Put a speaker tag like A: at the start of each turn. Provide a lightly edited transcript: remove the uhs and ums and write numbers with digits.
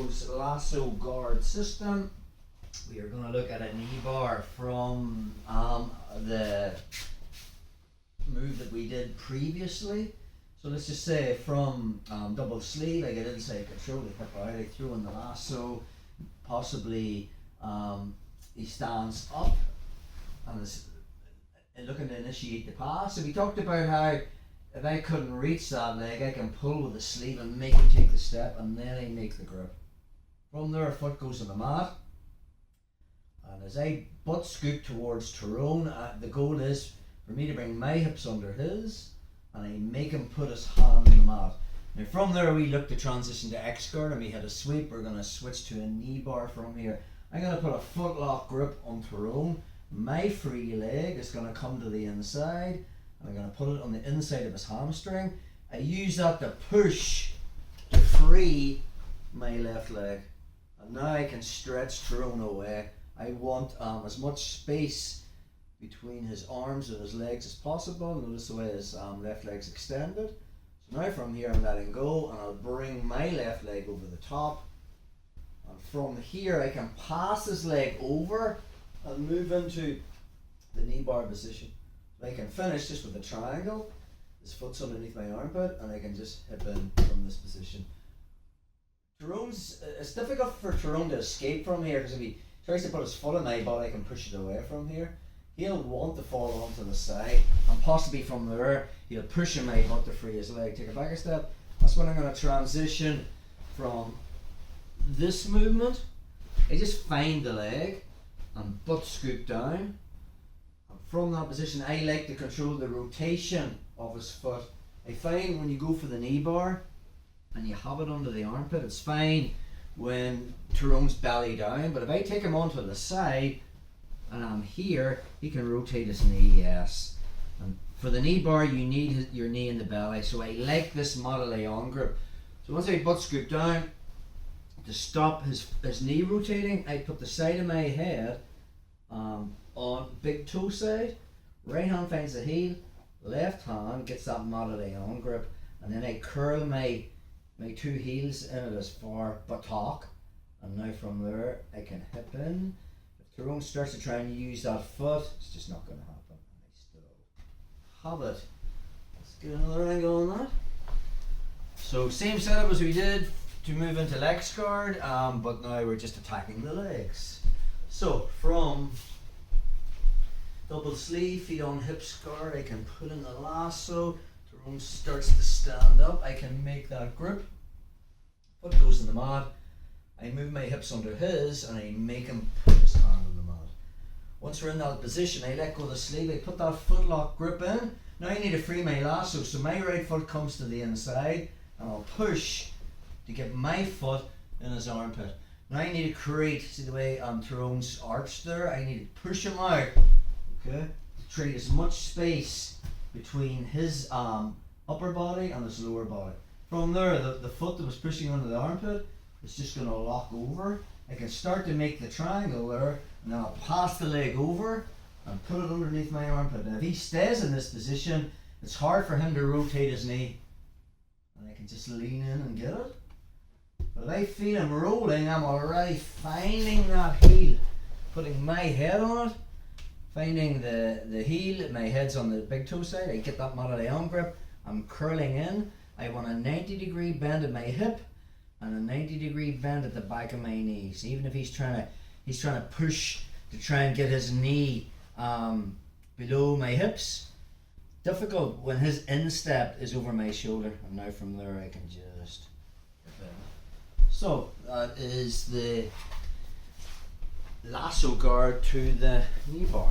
A: Lasso's Lasso guard system. We are going to look at a Kneebar from the move that we did previously. So let's just say from double sleeve, I get inside control, the hip out, I throw in the lasso, possibly he stands up and is looking to initiate the pass. So we talked about how if I couldn't reach that leg, I can pull with the sleeve and make him take the step, and then I make the grip. From there, foot goes on the mat, and as I butt scoop towards Tyrone, the goal is for me to bring my hips under his, and I make him put his hand on the mat. Now from there we look to transition to X-guard, and we had a sweep. We're going to switch to a Kneebar from here. I'm going to put a foot lock grip on Tyrone. My free leg is going to come to the inside, and I'm going to put it on the inside of his hamstring. I use that to push to free my left leg, and now I can stretch Tyrone away. I want as much space between his arms and his legs as possible. Notice the way his left leg's extended. So now from here I'm letting go, and I'll bring my left leg over the top, and from here I can pass his leg over and move into the Kneebar position. So I can finish just with a triangle. His foot's underneath my armpit, and I can just hip in from this position. It's difficult for Tyrone to escape from here, because if he tries to put his foot in my butt, I can push it away from here. He'll want to fall onto the side, and possibly from there he'll push in my butt to free his leg. Take it back a step. That's when I'm going to transition from this movement. I just find the leg and butt scoop down, and from that position I like to control the rotation of his foot. I find when you go for the Kneebar and you have it under the armpit, it's fine when Tyrone's belly down, but if I take him onto the side and I'm here, he can rotate his knee, yes. And for the Kneebar, you need your knee in the belly, so I like this Model A grip. So once I butt scoop down, to stop his knee rotating, I put the side of my head on big toe side, right hand finds the heel, left hand gets that Model A grip, and then I curl my two heels in it as far buttock, and now from there I can hip in. If Tyrone starts to try and use that foot, it's just not going to happen, and I still have it. Let's get another angle on that. So same setup as we did to move into legs guard, but now we're just attacking the legs. So from double sleeve, feet on hips guard, I can put in the lasso. Tyrone starts to stand up, I can make that grip. Foot goes in the mat. I move my hips under his, and I make him put his hand on the mat. Once we're in that position, I let go of the sleeve, I put that foot lock grip in. Now I need to free my lasso, so my right foot comes to the inside, and I'll push to get my foot in his armpit. Now I need to create, see the way Tyrone's arched there, I need to push him out, okay, to create as much space between his upper body and his lower body. From there, the foot that was pushing under the armpit is just going to lock over. I can start to make the triangle there, and then I'll pass the leg over and put it underneath my armpit. And if he stays in this position, it's hard for him to rotate his knee, and I can just lean in and get it. But if I feel him rolling, I'm already finding that heel, putting my head on it, finding the heel, my head's on the big toe side, I get that Model A grip, I'm curling in, I want a 90-degree bend at my hip and a 90-degree bend at the back of my knees. Even if he's trying to push to try and get his knee below my hips, difficult when his instep is over my shoulder, and now from there I can just hip in. So that is the lasso guard to the Kneebar.